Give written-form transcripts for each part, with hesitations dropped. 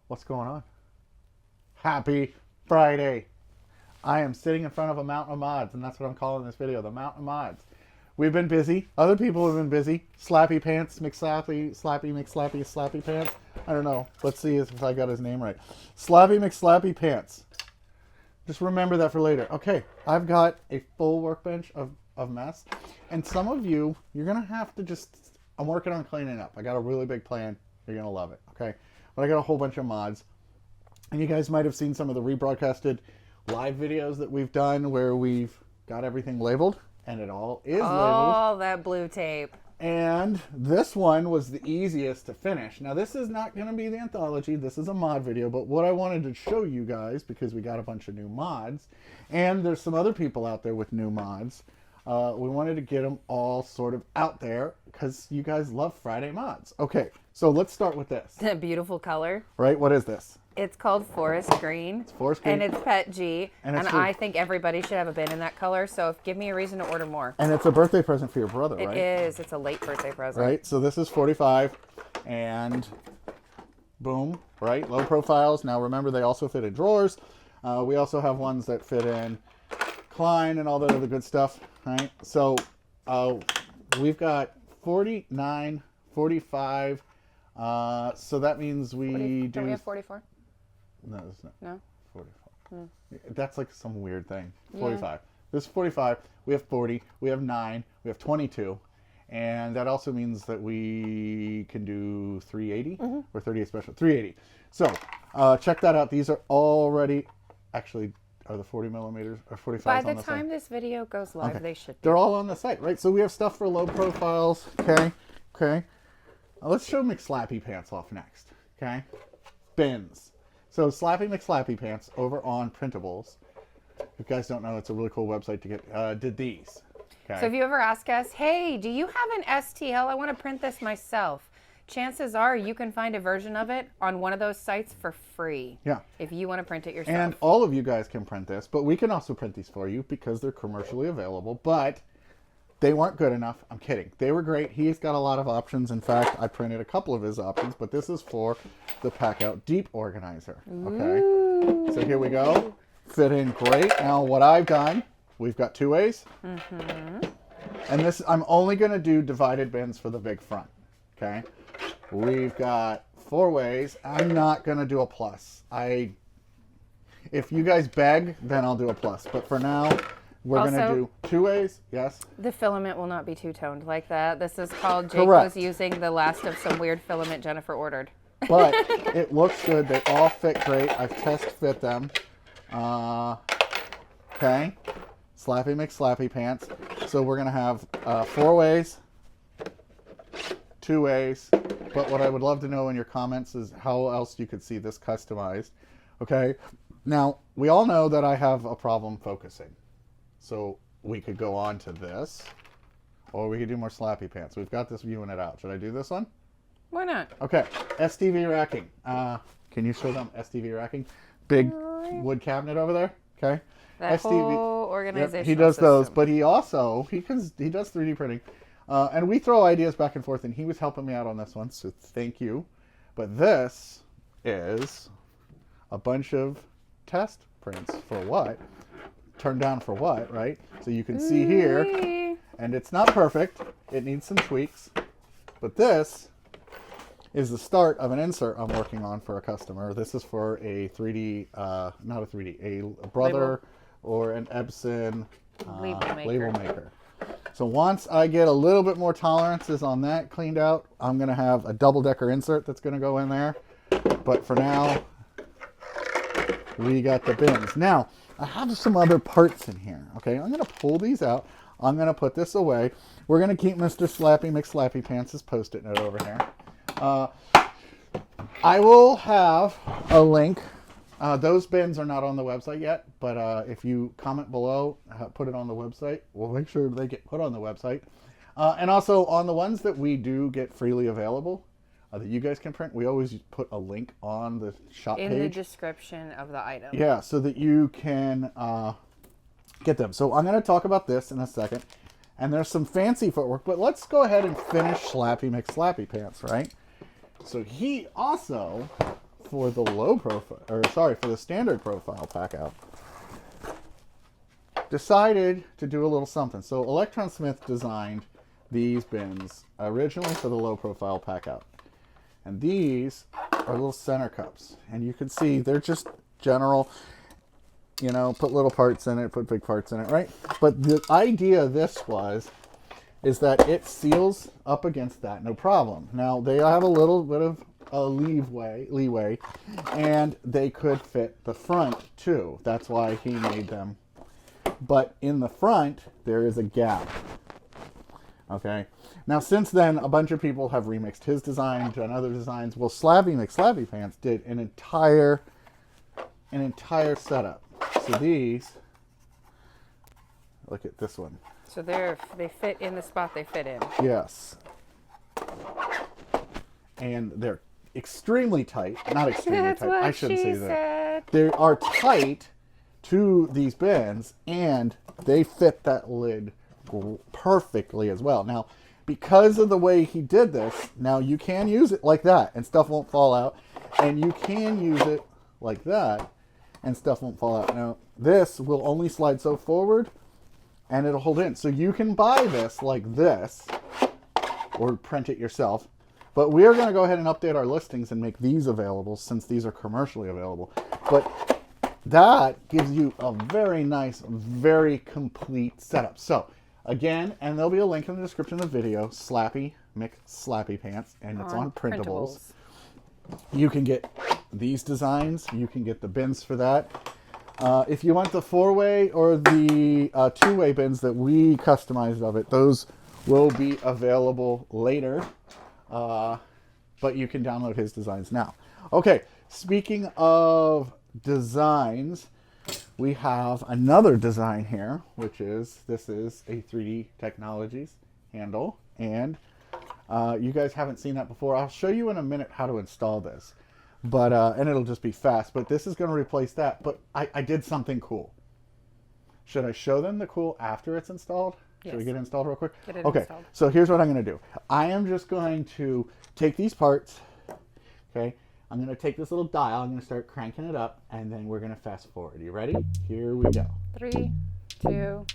What's going on? Happy Friday. I am sitting in front of a mountain of mods, and that's what I'm calling this video, the mountain of mods. We've been busy. Other people have been busy. Slappy Pants, McSlappy, Slappy McSlappy, Slappy Pants. I don't know. Let's see if I got his name right. Slappy McSlappy Pants. Just remember that for later. Okay, I've got a full workbench of mess. And some of you, you're going to have to just... I'm working on cleaning up. I got a really big plan. You're going to love it, okay? But I got a whole bunch of mods. And you guys might have seen some of the rebroadcasted live videos that we've done where we've got everything labeled. And it all is labeled. Oh, that blue tape. And this one was the easiest to finish. Now, this is not going to be the anthology. This is a mod video. But what I wanted to show you guys, because we got a bunch of new mods, and there's some other people out there with new mods, we wanted to get them all sort of out there because you guys love Friday mods. Okay, so let's start with this. That beautiful color. Right? What is this? It's called Forest Green. It's Forest Green. And it's Pet G. And I think everybody should have a bin in that color. So give me a reason to order more. And it's a birthday present for your brother, right? It is. It's a late birthday present. Right? So this is 45. And boom, right? Low profiles. Now remember, they also fit in drawers. We also have ones that fit in Klein and all that other good stuff, right? So we've got 49, 45. So that means we Don't we have 44? No, it's not. No? 44. That's like some weird thing. 45. Yeah. This is 45. We have 40. We have 9. We have 22. And that also means that we can do 380 or 38 special. 380. So check that out. These are already, actually, are the 40 millimeters or 45 By the time this video goes live, they should be. They're all on the site, right? So we have stuff for low profiles. Okay. Okay. Let's show McSlappy Pants off next. Okay. Bins. So Slappy McSlappy Pants over on Printables. If you guys don't know, it's a really cool website to get. Did these. Okay. So if you ever ask us, hey, do you have an STL? I want to print this myself. Chances are you can find a version of it on one of those sites for free. Yeah. If you want to print it yourself. And all of you guys can print this, but we can also print these for you because they're commercially available. But they weren't good enough. I'm kidding. They were great. He's got a lot of options. In fact, I printed a couple of his options, but this is for the PACKOUT Deep Organizer. Okay. Ooh. So here we go. Fit in great. Now what I've done, we've got 2 ways. And this, I'm only going to do divided bins for the big front. Okay. We've got 4 ways. I'm not going to do a plus. If you guys beg, then I'll do a plus. But for now, we're going to do 2 ways. Yes? The filament will not be two-toned like that. This is called Jake Correct. was using the last of some weird filament Jennifer ordered. But it looks good. They all fit great. I've test fit them. Okay. Slappy McSlappy Pants. So we're going to have 4 ways, 2 ways. But what I would love to know in your comments is how else you could see this customized. Okay. Now, we all know that I have a problem focusing. So we could go on to this, or we could do more Slappy Pants. We've got this viewing it out. Should I do this one? Why not? Okay, STV racking. Can you show them STV racking? Big wood cabinet over there. Okay. That whole organization. Yep, he does those, but he also he does 3D printing, and we throw ideas back and forth. And he was helping me out on this one, so thank you. But this is a bunch of test prints for what? Turned down for what, right? So you can see here, and it's not perfect. It needs some tweaks. But this is the start of an insert I'm working on for a customer. This is for a 3D, not a 3D, a Brother or an Epson label maker. So once I get a little bit more tolerances on that cleaned out, I'm going to have a double-decker insert that's going to go in there. But for now, we got the bins. Now, I have some other parts in here. Okay, I'm going to pull these out. I'm going to put this away. We're going to keep Mr. Slappy McSlappy Pants' Post-it note over here. I will have a link. Those bins are not on the website yet, but if you comment below, put it on the website. We'll make sure they get put on the website. And also on the ones that we do get freely available, that you guys can print, we always put a link on the shop page. In the description of the item. Yeah, so that you can get them. So I'm going to talk about this in a second. And there's some fancy footwork, but let's go ahead and finish Slappy McSlappy Pants, right? So he also for the low profile, or sorry, for the standard profile PACKOUT, decided to do a little something. So Electron Smith designed these bins originally for the low profile PACKOUT. And these are little center cups. And you can see they're just general, you know, put little parts in it, put big parts in it, right? But the idea of this is that it seals up against that, no problem. Now, they have a little bit of a leeway, and they could fit the front too. That's why he made them. But in the front, there is a gap. Okay. Now, since then, a bunch of people have remixed his design, done other designs. Well, Slabby McSlabby Pants did an entire setup. So these, look at this one. So they fit in the spot they fit in. Yes. And they're extremely tight. Not extremely That's tight. what I shouldn't she say that. said. They are tight to these bins, and they fit that lid perfectly as well. Now, because of the way he did this, now you can use it like that and stuff won't fall out, and you can use it like that and stuff won't fall out. Now, this will only slide so forward and it'll hold in. So you can buy this like this or print it yourself, but we are going to go ahead and update our listings and make these available since these are commercially available. But that gives you a very nice, very complete setup. So again, and there'll be a link in the description of the video, Slappy McSlappy Pants, and it's on printables. You can get these designs. You can get the bins for that. If you want the 4-way or the 2-way bins that we customized of it, those will be available later. But you can download his designs now. Okay, speaking of designs, we have another design here, which is, this is a 3D Technologies handle, and you guys haven't seen that before. I'll show you in a minute how to install this, but and it'll just be fast, but this is going to replace that. But I did something cool. Should I show them the cool after it's installed? Yes. Should we get it installed real quick? Get it installed. So here's what I'm going to do. I am just going to take these parts, okay? I'm going to take this little dial, I'm going to start cranking it up, and then we're going to fast forward. You ready? Here we go. 3, 2.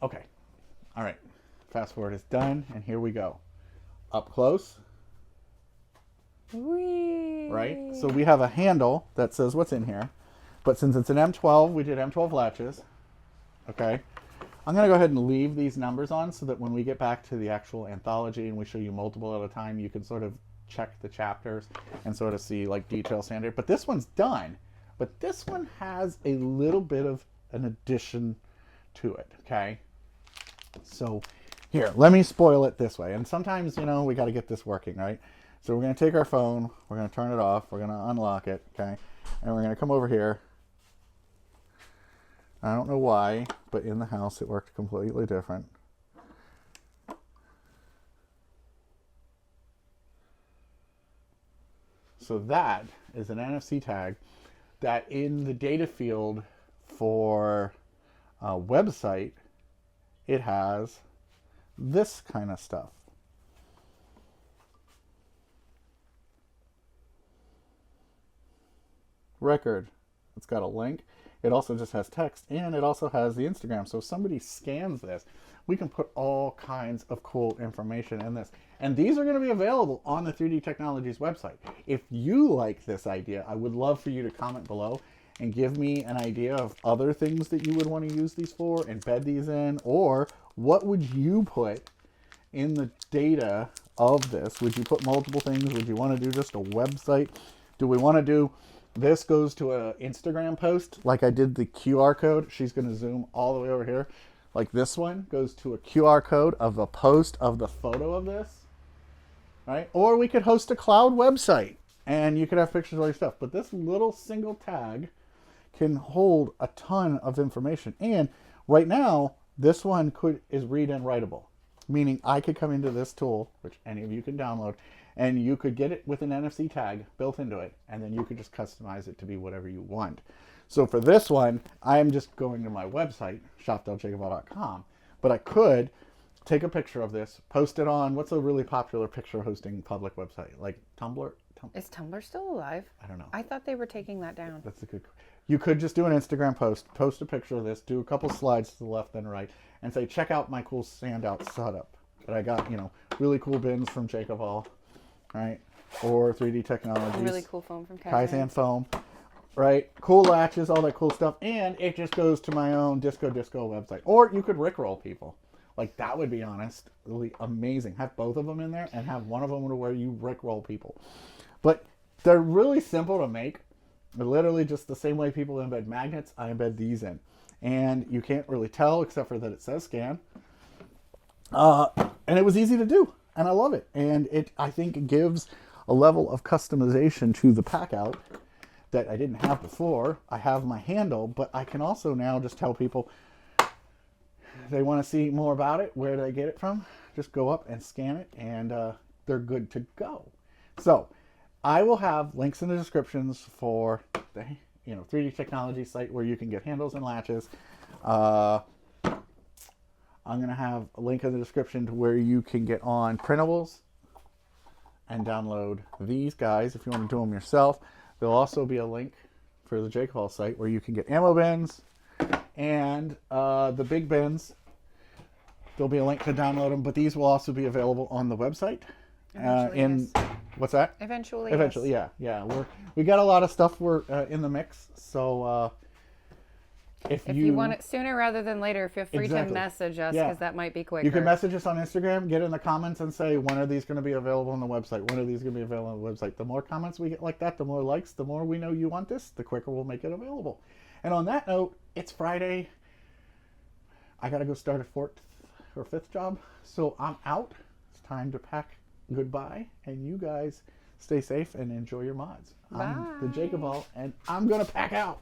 Okay. All right. Fast forward is done, and here we go. Up close. Whee. Right? So we have a handle that says what's in here. But since it's an M12, we did M12 latches. Okay. I'm going to go ahead and leave these numbers on so that when we get back to the actual anthology and we show you multiple at a time, you can sort of check the chapters and sort of see like detail standard. But this one's done. But this one has a little bit of an addition to it. Okay. So here, let me spoil it this way. And sometimes, you know, we got to get this working, right? So we're going to take our phone, we're going to turn it off, we're going to unlock it, okay? And we're going to come over here. I don't know why, but in the house it worked completely different. So that is an NFC tag that in the data field for a website, it has this kind of stuff. Record. It's got a link. It also just has text, and it also has the Instagram. So if somebody scans this, we can put all kinds of cool information in this. And these are going to be available on the 3D Technologies website. If you like this idea, I would love for you to comment below and give me an idea of other things that you would want to use these for, embed these in, or what would you put in the data of this? Would you put multiple things? Would you want to do just a website? Do we want to do this goes to an Instagram post like I did the QR code? She's going to zoom all the way over here. Like this one goes to a QR code of a post of the photo of this. right? Or we could host a cloud website and you could have pictures of all your stuff. But this little single tag can hold a ton of information. And right now, this one is read and writable, meaning I could come into this tool, which any of you can download, and you could get it with an NFC tag built into it, and then you could just customize it to be whatever you want. So for this one, I am just going to my website, shop.jakeofall.com, but I could take a picture of this, post it on, what's a really popular picture hosting public website? Like Tumblr? Is Tumblr still alive? I don't know. I thought they were taking that down. That's a good. You could just do an Instagram post a picture of this, do a couple slides to the left and right, and say, check out my cool standout setup that I got, really cool bins from JakeOfALL, right? Or 3D Technologies. Really cool foam from Kaizen foam, right? Cool latches, all that cool stuff. And it just goes to my own Disco website. Or you could Rickroll people. Like, that would be honest, really amazing. Have both of them in there and have one of them where you Rickroll people. But they're really simple to make. They're literally just the same way people embed magnets, I embed these in. And you can't really tell except for that it says scan. And it was easy to do. And I love it. And I think it gives a level of customization to the PACKOUT that I didn't have before. I have my handle, but I can also now just tell people they want to see more about it, where do they get it from? Just go up and scan it, and they're good to go. So I will have links in the descriptions for the 3D Technology site where you can get handles and latches. I'm going to have a link in the description to where you can get on printables and download these guys if you want to do them yourself. There'll also be a link for the JakeOfALL site where you can get ammo bins and the big bins. There'll be a link to download them, but these will also be available on the website. Yes. What's that? Eventually, yes. Yeah. We got a lot of stuff in the mix, so if you want it sooner rather than later, feel free to message us because that might be quicker. You can message us on Instagram, get in the comments and say, when are these going to be available on the website? When are these going to be available on the website? The more comments we get like that, the more likes, the more we know you want this, the quicker we'll make it available. And on that note, it's Friday. I got to go start a fourth or fifth job, so I'm out. It's time to pack goodbye, and you guys stay safe and enjoy your mods. Bye. I'm the JakeOfALL, and I'm going to pack out.